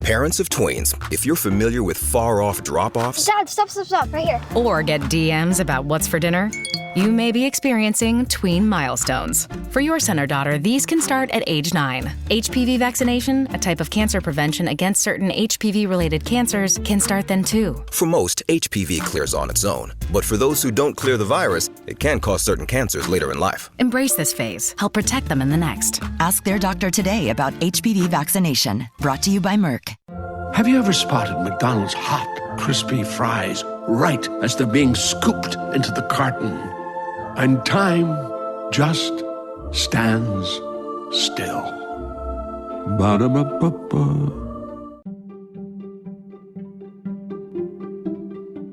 Parents of tweens, if you're familiar with far-off drop-offs... Dad, stop, right here. Or get DMs about what's for dinner, you may be experiencing tween milestones. For your son or daughter, these can start at age 9. HPV vaccination, a type of cancer prevention against certain HPV-related cancers, can start then too. For most, HPV clears on its own. But for those who don't clear the virus, it can cause certain cancers later in life. Embrace this phase. Help protect them in the next. Ask their doctor today about HPV vaccination. Brought to you by Merck. Have you ever spotted McDonald's hot, crispy fries right as they're being scooped into the carton? And time just stands still. Ba-da-ba-ba-ba.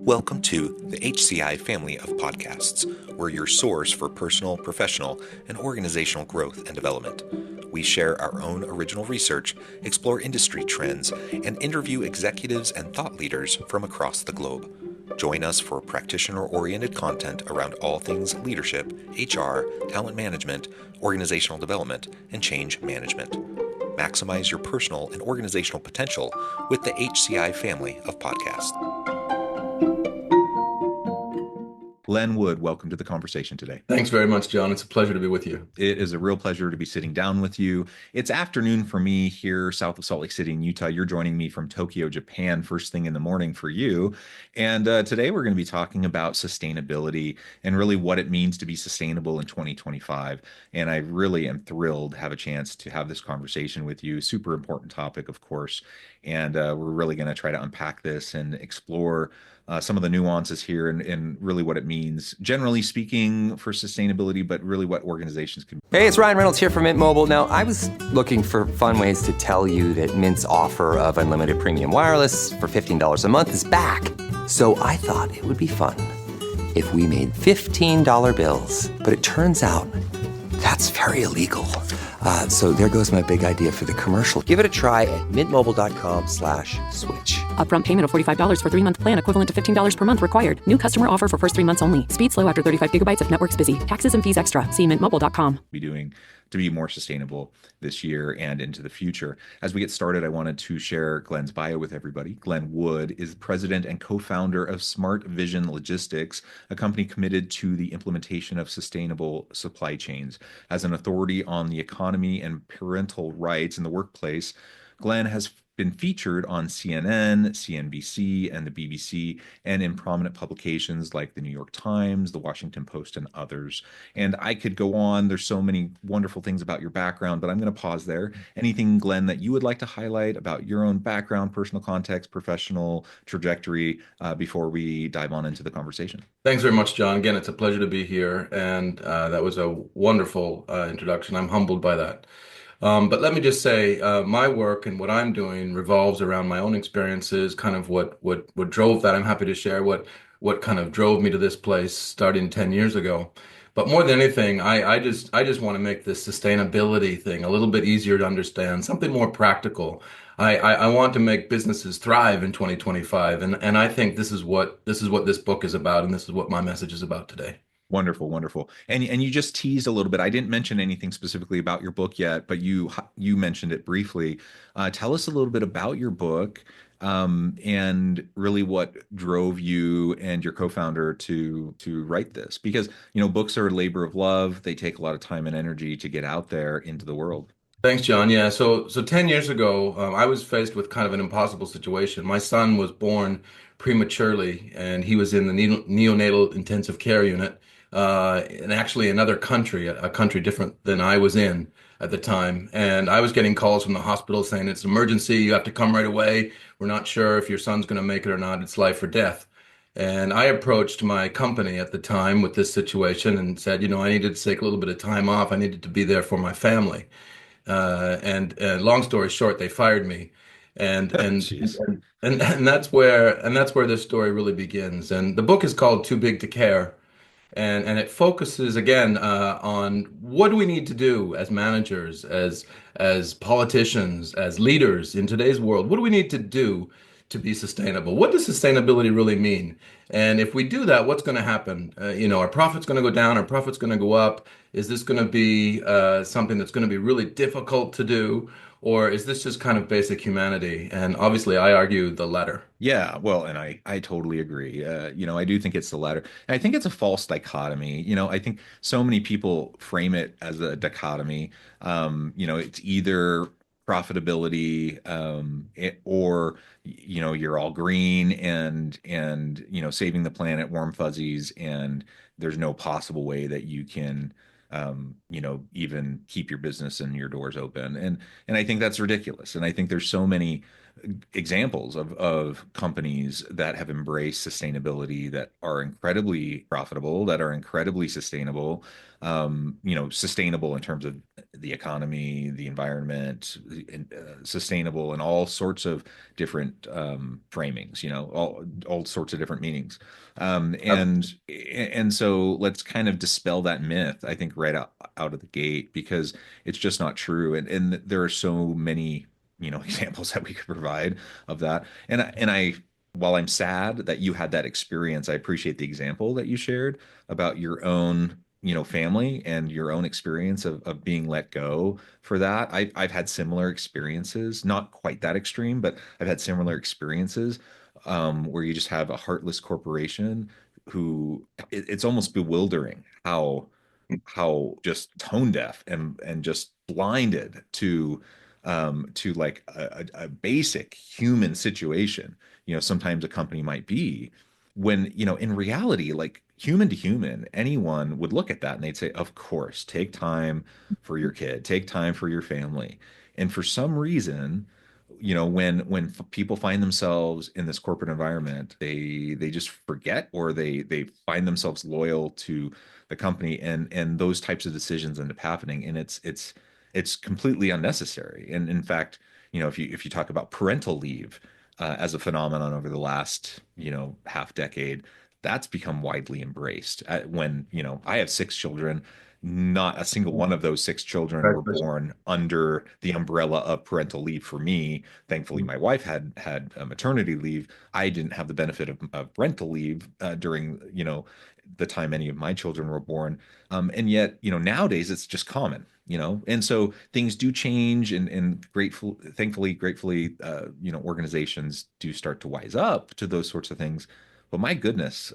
Welcome to the HCI family of podcasts. We're your source for personal, professional, and organizational growth and development. We share our own original research, explore industry trends, and interview executives and thought leaders from across the globe. Join us for practitioner-oriented content around all things leadership, HR, talent management, organizational development, and change management. Maximize your personal and organizational potential with the HCI family of podcasts. Glen Wood, welcome to the conversation today. Thanks very much, John. It's a pleasure to be with you. It is a real pleasure to be sitting down with you. It's afternoon for me here south of Salt Lake City in Utah. You're joining me from Tokyo, Japan, first thing in the morning for you. And today we're going to be talking about sustainability and really what it means to be sustainable in 2025. And I really am thrilled to have a chance to have this conversation with you. Super important topic, of course. And we're really going to try to unpack this and explore some of the nuances here and really what it means, generally speaking, for sustainability, but really what organizations can. Hey, it's Ryan Reynolds here from Mint Mobile. Now, I was looking for fun ways to tell you that Mint's offer of unlimited premium wireless for $15 a month is back. So I thought it would be fun if we made $15 bills. But it turns out that's very illegal. So there goes my big idea for the commercial. Give it a try at mintmobile.com/switch. Upfront payment of $45 for 3-month plan, equivalent to $15 per month required. New customer offer for first 3 months only. Speed slow after 35 gigabytes if network's busy. Taxes and fees extra. See mintmobile.com. Be doing to be more sustainable this year and into the future. As we get started, I wanted to share Glen's bio with everybody. Glen Wood is president and co-founder of Smart Vision Logistics, a company committed to the implementation of sustainable supply chains. As an authority on the economy and parental rights in the workplace, Glen has been featured on CNN, CNBC, and the BBC, and in prominent publications like the New York Times, the Washington Post, and others. And I could go on. There's so many wonderful things about your background, but I'm going to pause there. Anything, Glen, that you would like to highlight about your own background, personal context, professional trajectory before we dive on into the conversation? Thanks very much, John. Again, it's a pleasure to be here. And that was a wonderful introduction. I'm humbled by that. But let me just say, my work and what I'm doing revolves around my own experiences, kind of what drove that. I'm happy to share what kind of drove me to this place starting 10 years ago. But more than anything, I just want to make this sustainability thing a little bit easier to understand, something more practical. I want to make businesses thrive in 2025, and I think this is what this book is about, and this is what my message is about today. Wonderful, wonderful. And you just teased a little bit. I didn't mention anything specifically about your book yet, but you mentioned it briefly. Tell us a little bit about your book and really what drove you and your co-founder to write this. Because, books are a labor of love. They take a lot of time and energy to get out there into the world. Thanks, John. Yeah, so 10 years ago, I was faced with kind of an impossible situation. My son was born prematurely, and he was in the neonatal intensive care unit. And actually another country, a country different than I was in at the time. And I was getting calls from the hospital saying, it's an emergency, you have to come right away. We're not sure if your son's going to make it or not. It's life or death. And I approached my company at the time with this situation and said, I needed to take a little bit of time off. I needed to be there for my family. And long story short, they fired me. And that's where this story really begins. And the book is called Too Big to Care. And it focuses again on what do we need to do as managers, as politicians, as leaders in today's world. What do we need to do to be sustainable? What does sustainability really mean? And if we do that, what's going to happen? Our profit's going to go down, our profit's going to go up. Is this going to be something that's going to be really difficult to do? or is this just kind of basic humanity? And obviously, I argue the latter. Yeah, well, and I totally agree. I do think it's the latter. And I think it's a false dichotomy. I think so many people frame it as a dichotomy. It's either profitability, or you're all green and saving the planet, warm fuzzies, and there's no possible way that you can even keep your business and your doors open. And I think that's ridiculous. And I think there's so many examples of companies that have embraced sustainability that are incredibly profitable, that are incredibly sustainable, sustainable in terms of the economy, the environment, sustainable in all sorts of different framings, all sorts of different meanings. And so let's kind of dispel that myth, I think, right out of the gate, because it's just not true. And there are so many examples that we could provide of that. And while I'm sad that you had that experience, I appreciate the example that you shared about your own, family and your own experience of being let go for that. I've had similar experiences, not quite that extreme, but I've had similar experiences where you just have a heartless corporation who it's almost bewildering how just tone deaf and just blinded to like a basic human situation, sometimes a company might be, when, in reality, like human to human, anyone would look at that and they'd say, of course, take time for your kid, take time for your family. And for some reason, when people find themselves in this corporate environment, they just forget, or they find themselves loyal to the company, and those types of decisions end up happening, and it's completely unnecessary. And in fact, if you talk about parental leave as a phenomenon over the last half decade, that's become widely embraced. When I have six children, not a single one of those six children were born under the umbrella of parental leave for me. Thankfully, my wife had a maternity leave. I didn't have the benefit of parental leave during the time any of my children were born. And yet, nowadays it's just common. And so things do change, and thankfully, gratefully, organizations do start to wise up to those sorts of things. But my goodness,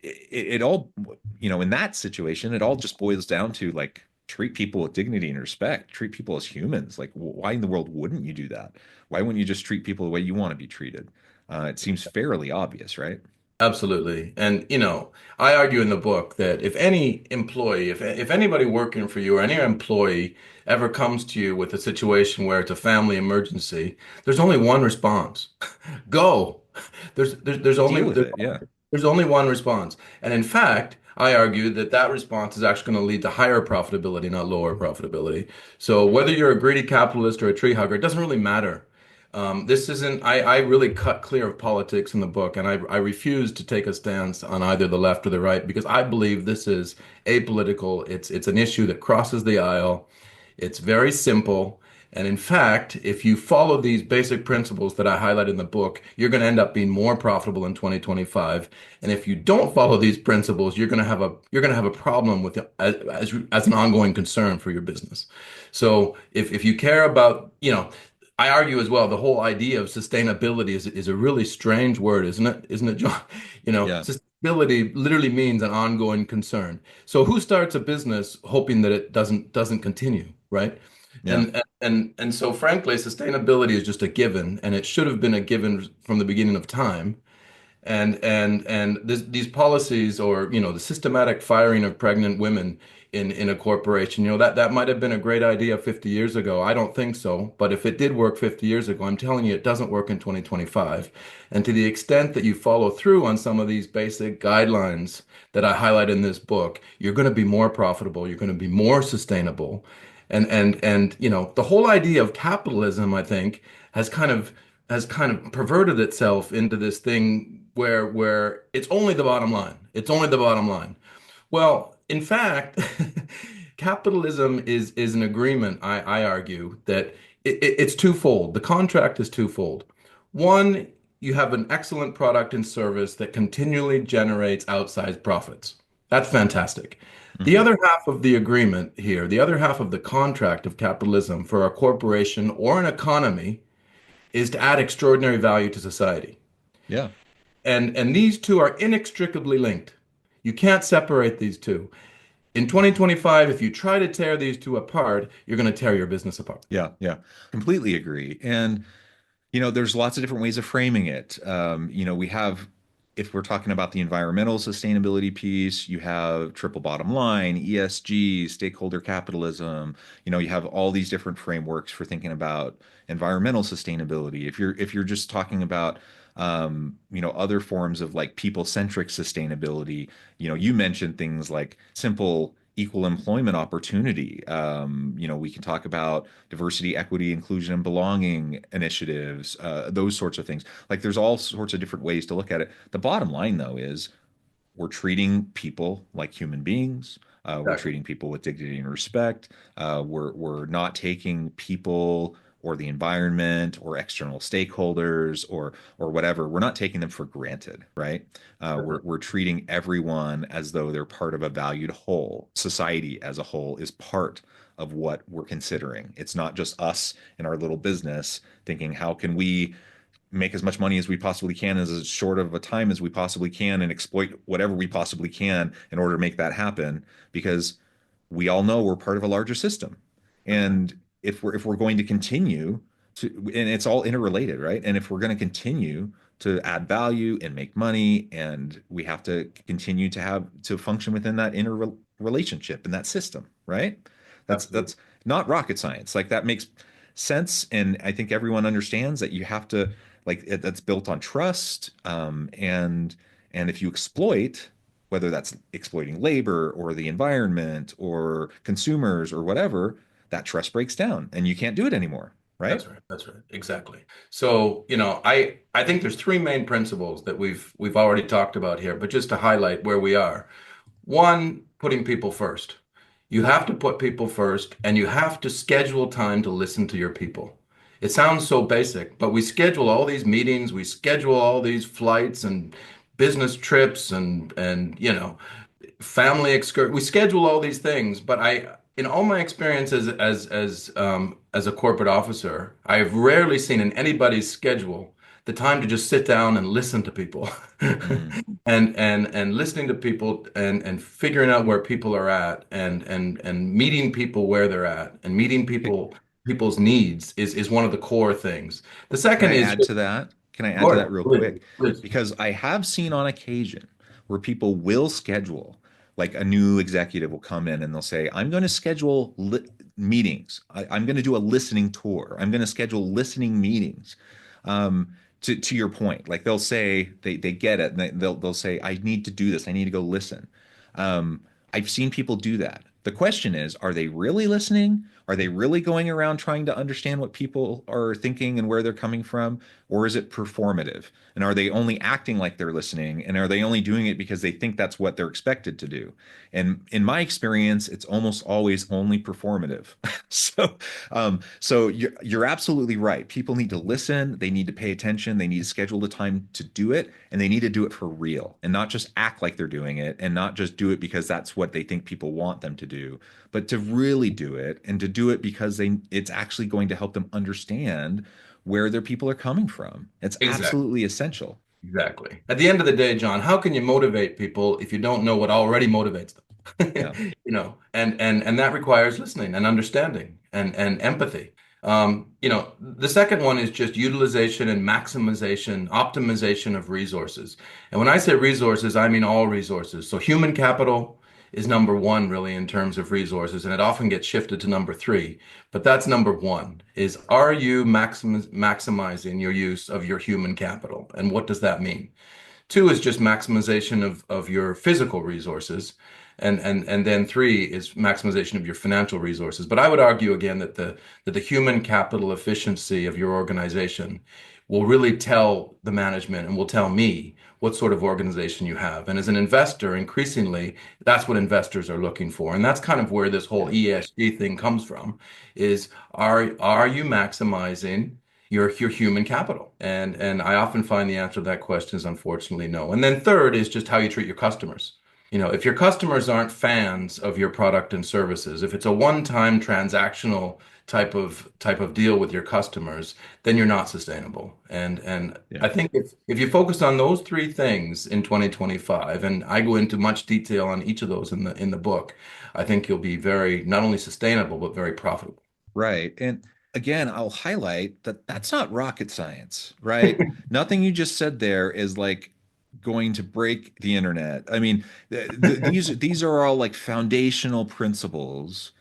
it all, in that situation, it all just boils down to, like, treat people with dignity and respect, treat people as humans. Like, why in the world wouldn't you do that? Why wouldn't you just treat people the way you want to be treated? It seems fairly obvious, right? Absolutely. And, I argue in the book that if any employee, if anybody working for you or any employee ever comes to you with a situation where it's a family emergency, there's only one response. Go. There's only Deal with it. Yeah. there's only one response. And in fact, I argue that that response is actually going to lead to higher profitability, not lower profitability. So whether you're a greedy capitalist or a tree hugger, it doesn't really matter. This isn't, I really cut clear of politics in the book, and I refuse to take a stance on either the left or the right, because I believe this is apolitical. It's an issue that crosses the aisle. It's very simple. And in fact, if you follow these basic principles that I highlight in the book, you're going to end up being more profitable in 2025. And if you don't follow these principles, you're going to have a problem with it as an ongoing concern for your business. So if you care about, I argue as well, the whole idea of sustainability is a really strange word, isn't it? Isn't it, John? Yeah. Sustainability literally means an ongoing concern. So who starts a business hoping that it doesn't continue, right? Yeah. And so frankly, sustainability is just a given, and it should have been a given from the beginning of time. And these policies, or the systematic firing of pregnant women in a corporation, that might have been a great idea 50 years ago. I don't think so, but if it did work 50 years ago, I'm telling you, it doesn't work in 2025. And to the extent that you follow through on some of these basic guidelines that I highlight in this book, you're going to be more profitable, you're going to be more sustainable. And the whole idea of capitalism, I think, has kind of perverted itself into this thing where it's only the bottom line. It's only the bottom line. Well, in fact, capitalism is an agreement, I argue, that it's twofold. The contract is twofold. One, you have an excellent product and service that continually generates outsized profits. That's fantastic. The other half of the agreement here, the other half of the contract of capitalism for a corporation or an economy is to add extraordinary value to society. Yeah. And these two are inextricably linked. You can't separate these two. In 2025, if you try to tear these two apart, you're going to tear your business apart. Yeah. Yeah. Completely agree. And there's lots of different ways of framing it. We have, if we're talking about the environmental sustainability piece, you have triple bottom line, ESG, stakeholder capitalism. You have all these different frameworks for thinking about environmental sustainability. If you're just talking about other forms of like people-centric sustainability, you mentioned things like simple equal employment opportunity. We can talk about diversity, equity, inclusion, and belonging initiatives, those sorts of things. Like there's all sorts of different ways to look at it. The bottom line, though, is we're treating people like human beings. We're treating people with dignity and respect. We're not taking people or the environment or external stakeholders or whatever. We're not taking them for granted, right? We're treating everyone as though they're part of a valued whole. Society as a whole is part of what we're considering. It's not just us in our little business thinking, how can we make as much money as we possibly can as short of a time as we possibly can and exploit whatever we possibly can in order to make that happen, because we all know we're part of a larger system. And if we're going to continue to, and it's all interrelated, right? And if we're going to continue to add value and make money, and we have to continue to function within that relationship and that system, right? That's not rocket science. Like that makes sense, and I think everyone understands that you have to that's built on trust. And if you exploit, whether that's exploiting labor or the environment or consumers or whatever, that trust breaks down and you can't do it anymore, right? That's right. That's right. Exactly. So, I think there's three main principles that we've already talked about here, but just to highlight where we are. One, putting people first. You have to put people first, and you have to schedule time to listen to your people. It sounds so basic, but we schedule all these meetings, we schedule all these flights and business trips and family excursions. We schedule all these things, but in all my experiences as a corporate officer, I've rarely seen in anybody's schedule the time to just sit down and listen to people and listening to people and figuring out where people are at and meeting people where they're at and meeting people's needs is one of the core things. The second is add to that. Can I add to that real quick? Please. Because I have seen on occasion where people will schedule, like a new executive will come in and they'll say, I'm going to schedule meetings. I'm going to do a listening tour. I'm going to schedule listening meetings. To your point, like they'll say they get it, and they'll say, I need to do this. I need to go listen. I've seen people do that. The question is, are they really listening? Are they really going around trying to understand what people are thinking and where they're coming from? Or is it performative? And are they only acting like they're listening? And are they only doing it because they think that's what they're expected to do? And in my experience, it's almost always only performative. So you're absolutely right. People need to listen. They need to pay attention. They need to schedule the time to do it. And they need to do it for real and not just act like they're doing it and not just do it because that's what they think people want them to do, but to really do it and to do it because it's actually going to help them understand where their people are coming from. It's absolutely essential. Exactly. At the end of the day, John, how can you motivate people if you don't know what already motivates them? Yeah. And that requires listening and understanding and empathy. The second one is just utilization and maximization, optimization of resources. And when I say resources, I mean all resources. So human capital is number one, really, in terms of resources, and it often gets shifted to number three. But that's number one, is are you maximizing your use of your human capital? And what does that mean? Two is just maximization of your physical resources. And then three is maximization of your financial resources. But I would argue again that the human capital efficiency of your organization will really tell the management and will tell me what sort of organization you have. And as an investor, increasingly, that's what investors are looking for. And that's kind of where this whole ESG thing comes from, is are you maximizing your human capital? And I often find the answer to that question is unfortunately no. And then third is just how you treat your customers. If your customers aren't fans of your product and services, if it's a one-time transactional type of deal with your customers, then you're not sustainable. And Yeah. I think if you focus on those three things in 2025, and I go into much detail on each of those in the book, I think you'll be very not only sustainable but very profitable. Right. And again, I'll highlight that that's not rocket science, right? Nothing you just said there is like going to break the internet. I mean, these are all like foundational principles,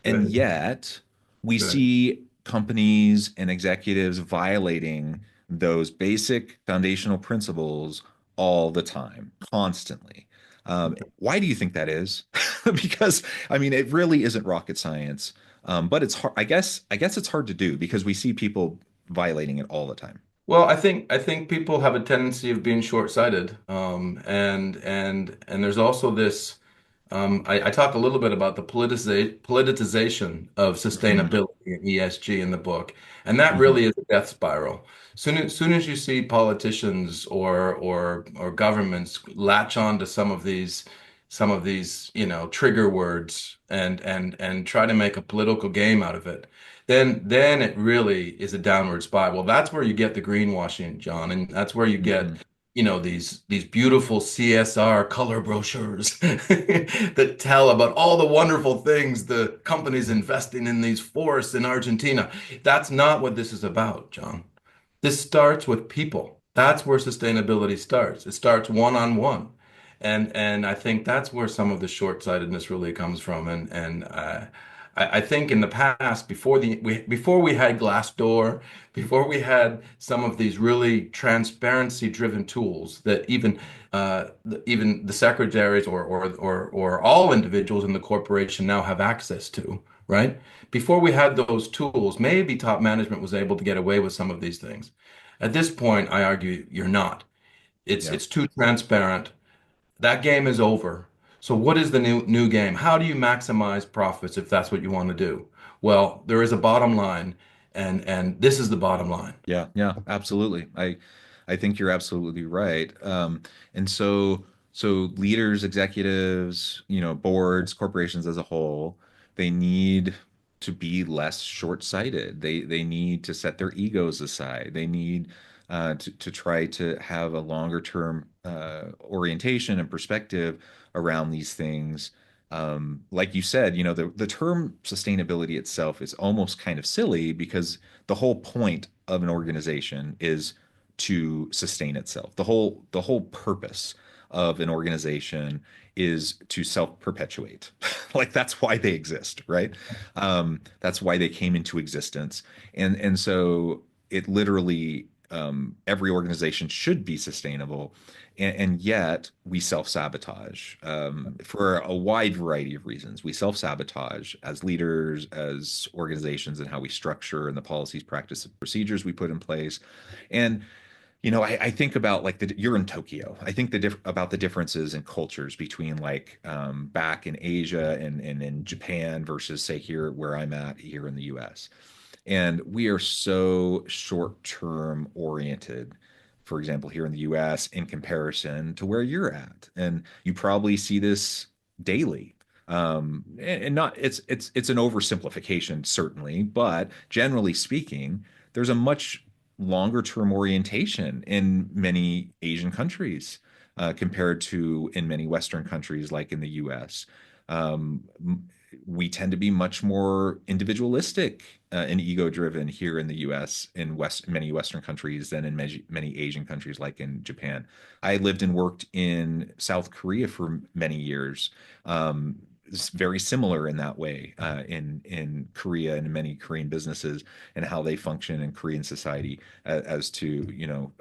and Good, yet we good. see companies and executives violating those basic foundational principles all the time, constantly. Why do you think that is? Because I mean, it really isn't rocket science. But it's hard. I guess it's hard to do because we see people violating it all the time. Well, I think people have a tendency of being short-sighted, and there's also this. I talk a little bit about the politicization of Hmm. sustainability and ESG in the book, and that Hmm. really is a death spiral. Soon as you see politicians or governments latch on to some of these trigger words and try to make a political game out of it, then it really is a downward spiral. Well, that's where you get the greenwashing, John, and that's where you get Hmm. these beautiful CSR color brochures that tell about all the wonderful things the company's investing in these forests in Argentina. That's not what this is about, John. This starts with people. That's where sustainability starts. It starts one-on-one. And I think that's where some of the short-sightedness really comes from. And I think in the past, before we had Glassdoor, before we had some of these really transparency-driven tools that even the secretaries or all individuals in the corporation now have access to, right? Before we had those tools, maybe top management was able to get away with some of these things. At this point, I argue you're not. It's Yeah. it's too transparent. That game is over. So what is the new game? How do you maximize profits if that's what you want to do? Well, there is a bottom line, and this is the bottom line. Yeah, yeah, absolutely. I think you're absolutely right. And so leaders, executives, boards, corporations as a whole, they need to be less short-sighted. They need to set their egos aside. They need to try to have a longer term orientation and perspective around these things. Like you said, the term sustainability itself is almost kind of silly because the whole point of an organization is to sustain itself. The whole purpose of an organization is to self-perpetuate. Like that's why they exist, right? That's why they came into existence. And so it literally every organization should be sustainable, and yet we self-sabotage for a wide variety of reasons. We self-sabotage as leaders, as organizations, and how we structure and the policies, practices, and procedures we put in place. And I think about like you're in Tokyo. I think about the differences in cultures between like back in Asia and in Japan versus say here where I'm at here in the US. And we are so short-term oriented, for example, here in the US in comparison to where you're at. And you probably see this daily. And not it's an oversimplification, certainly, but generally speaking, there's a much longer term orientation in many Asian countries compared to in many Western countries like in the US. Um, we tend to be much more individualistic and ego driven here in the US in many Western countries than in many Asian countries like in Japan. I lived and worked in South Korea for many years. It's very similar in that way in Korea and many Korean businesses and how they function in Korean society as to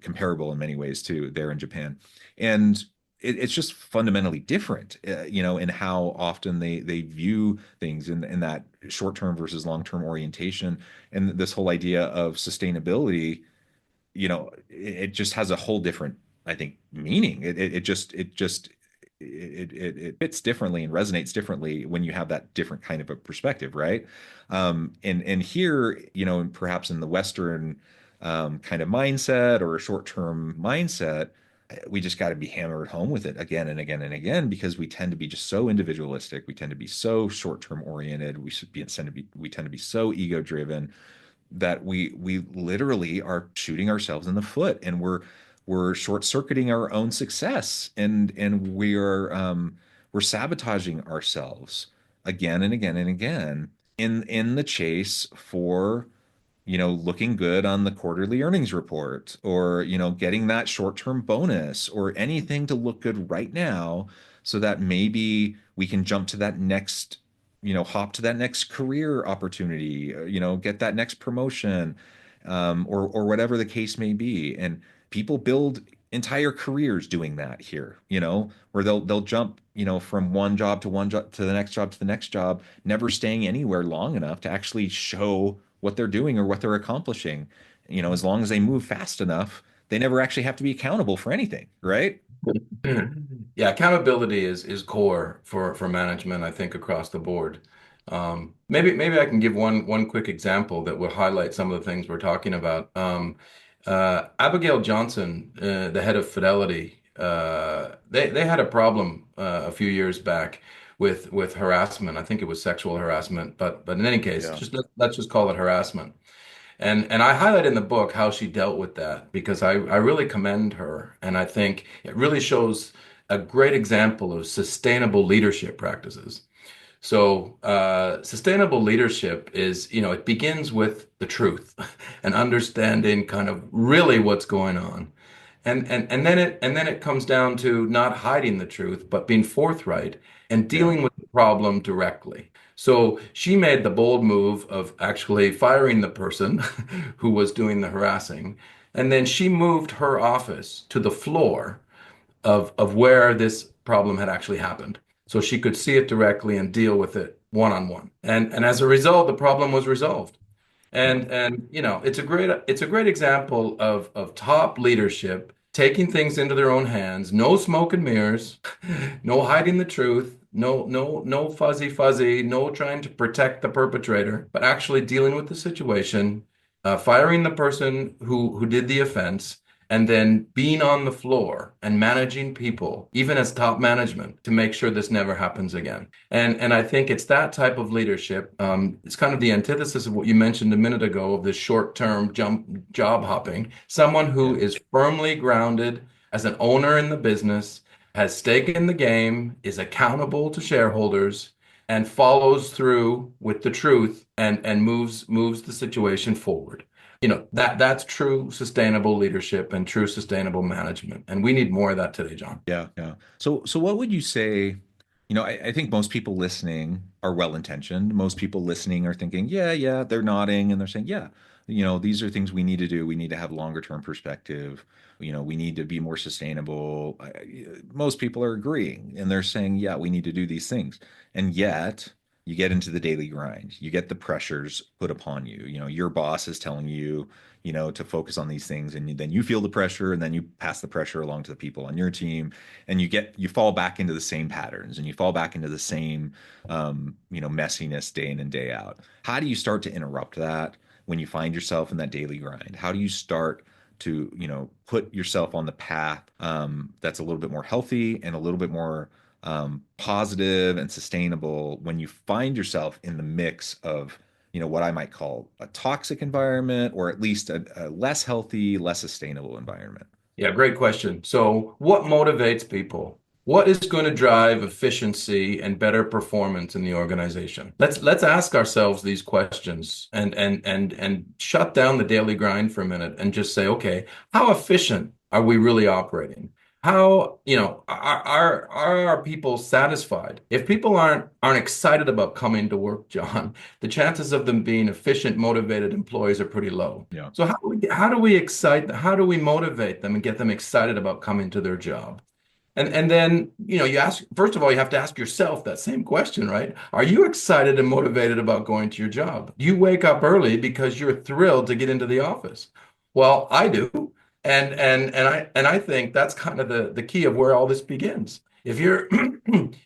comparable in many ways to there in Japan. And it's just fundamentally different, in how often they view things in that short-term versus long-term orientation. And this whole idea of sustainability, it just has a whole different, I think, meaning. It fits differently and resonates differently when you have that different kind of a perspective, right? And here, perhaps in the Western kind of mindset or a short-term mindset, we just got to be hammered home with it again and again and again, because we tend to be just so individualistic. We tend to be so short-term oriented. We tend to be so ego driven that we literally are shooting ourselves in the foot, and we're short-circuiting our own success, and we're sabotaging ourselves again and again and again in the chase for looking good on the quarterly earnings report, or, getting that short-term bonus or anything to look good right now, so that maybe we can jump to that next, hop to that next career opportunity, get that next promotion, or whatever the case may be. And people build entire careers doing that here, where they'll jump, from one job to one job to the next job to the next job, never staying anywhere long enough to actually show what they're doing or what they're accomplishing. As long as they move fast enough, they never actually have to be accountable for anything, right? Yeah, accountability is core for management, I think, across the board. Maybe I can give one quick example that will highlight some of the things we're talking about. Abigail Johnson, the head of Fidelity, they had a problem a few years back with harassment. I think it was sexual harassment, but in any case, Yeah. let's just call it harassment. And I highlight in the book how she dealt with that, because I really commend her, and I think it really shows a great example of sustainable leadership practices. So sustainable leadership is, it begins with the truth and understanding kind of really what's going on. And then it comes down to not hiding the truth, but being forthright and Yeah. dealing with the problem directly. So she made the bold move of actually firing the person who was doing the harassing. And then she moved her office to the floor of where this problem had actually happened, so she could see it directly and deal with it one on one. And as a result, the problem was resolved. Yeah. And it's a great example of top leadership taking things into their own hands. No smoke and mirrors, no hiding the truth, no fuzzy, no trying to protect the perpetrator, but actually dealing with the situation, firing the person who did the offense, and then being on the floor and managing people, even as top management, to make sure this never happens again. And I think it's that type of leadership. It's kind of the antithesis of what you mentioned a minute ago, of this short-term job hopping. Someone who Yeah. is firmly grounded as an owner in the business, has stake in the game, is accountable to shareholders, and follows through with the truth, and moves the situation forward. That's true sustainable leadership and true sustainable management. And we need more of that today, John. Yeah, yeah. So what would you say? I think most people listening are well-intentioned. Most people listening are thinking, yeah, yeah, they're nodding and they're saying, yeah, these are things we need to do. We need to have longer term perspective. We need to be more sustainable. Most people are agreeing and they're saying, yeah, we need to do these things. And yet you get into the daily grind. You get the pressures put upon you. Your boss is telling you, to focus on these things, and then you feel the pressure, and then you pass the pressure along to the people on your team, and you fall back into the same patterns, and you fall back into the same messiness day in and day out. How do you start to interrupt that when you find yourself in that daily grind? How do you start to put yourself on the path that's a little bit more healthy and a little bit more positive and sustainable when you find yourself in the mix of what I might call a toxic environment, or at least a less healthy, less sustainable environment? Yeah, great question. So, what motivates people? What is going to drive efficiency and better performance in the organization? Let's ask ourselves these questions, and shut down the daily grind for a minute and just say, okay, how efficient are we really operating? How, are our people satisfied? If people aren't excited about coming to work, John, the chances of them being efficient, motivated employees are pretty low. Yeah. So how do we motivate them and get them excited about coming to their job? And then, you ask, first of all, you have to ask yourself that same question, right? Are you excited and motivated about going to your job? You wake up early because you're thrilled to get into the office. Well, I do. And I think that's kind of the key of where all this begins. If you're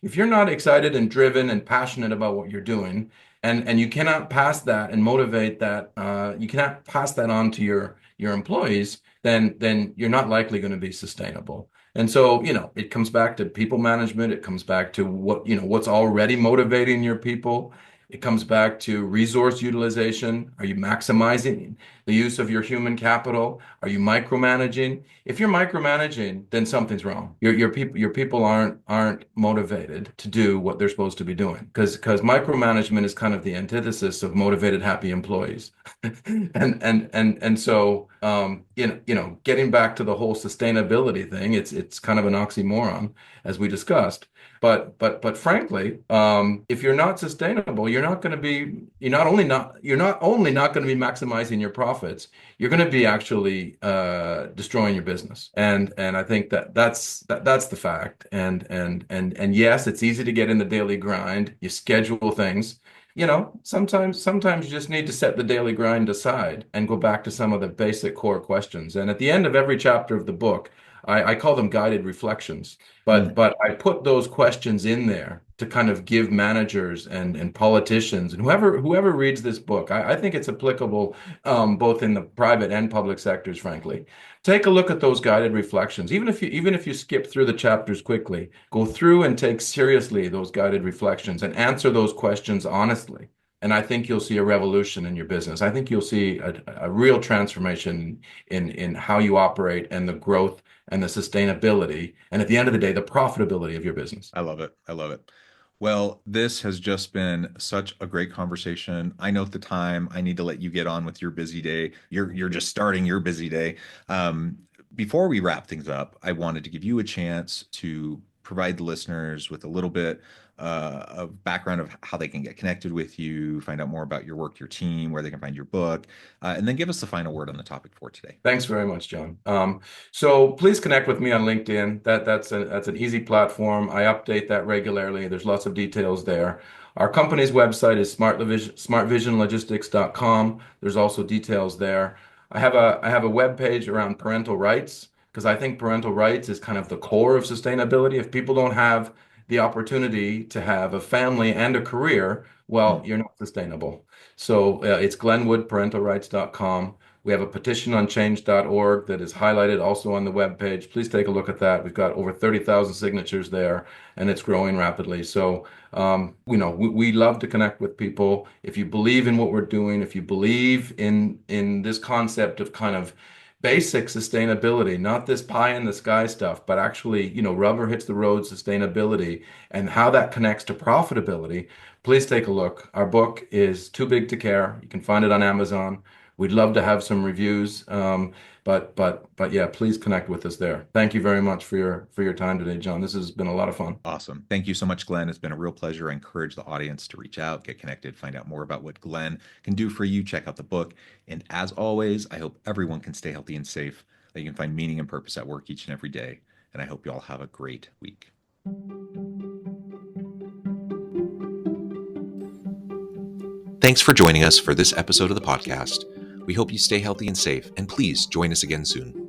if you're not excited and driven and passionate about what you're doing, And you cannot pass that and motivate that. You cannot pass that on to your employees. Then you're not likely going to be sustainable. And so, it comes back to people management. It comes back to what's already motivating your people. It comes back to resource utilization. Are you maximizing the use of your human capital? Are you micromanaging? If you're micromanaging, then something's wrong. Your people aren't motivated to do what they're supposed to be doing, because micromanagement is kind of the antithesis of motivated, happy employees. And so getting back to the whole sustainability thing, it's kind of an oxymoron, as we discussed. But frankly, if you're not sustainable, you're not only not going to be maximizing your profits, you're going to be actually destroying your business. And I think that's the fact. And yes, it's easy to get in the daily grind. You schedule things. Sometimes you just need to set the daily grind aside and go back to some of the basic core questions. And at the end of every chapter of the book, I call them guided reflections, but I put those questions in there to kind of give managers and politicians and whoever reads this book. I think it's applicable both in the private and public sectors, frankly. Take a look at those guided reflections. Even if you skip through the chapters quickly, go through and take seriously those guided reflections and answer those questions honestly. And I think you'll see a revolution in your business. I think you'll see a real transformation in how you operate and the growth and the sustainability, and at the end of the day, the profitability of your business. I love it. I love it. Well, this has just been such a great conversation. I know at the time I need to let you get on with your busy day. You're just starting your busy day. Before we wrap things up, I wanted to give you a chance to provide the listeners with a little bit of background of how they can get connected with you, find out more about your work, your team, where they can find your book, and then give us the final word on the topic for today. Thanks very much, John. So please connect with me on LinkedIn. That's an easy platform. I update that regularly. There's lots of details there. Our company's website is smartvisionlogistics.com. There's also details there. I have a web page around parental rights, because I think parental rights is kind of the core of sustainability. If people don't have the opportunity to have a family and a career, well, you're not sustainable. So it's glenwoodparentalrights.com. We have a petition on change.org that is highlighted also on the webpage. Please take a look at that. We've got over 30,000 signatures there, and it's growing rapidly. So, we love to connect with people. If you believe in what we're doing, if you believe in this concept of kind of basic sustainability, not this pie in the sky stuff, but actually, rubber hits the road sustainability and how that connects to profitability, please take a look. Our book is Too Big to Care. You can find it on Amazon. We'd love to have some reviews, but yeah, please connect with us there. Thank you very much for your time today, John. This has been a lot of fun. Awesome. Thank you so much, Glen. It's been a real pleasure. I encourage the audience to reach out, get connected, find out more about what Glen can do for you. Check out the book. And as always, I hope everyone can stay healthy and safe, that you can find meaning and purpose at work each and every day. And I hope you all have a great week. Thanks for joining us for this episode of the podcast. We hope you stay healthy and safe, and please join us again soon.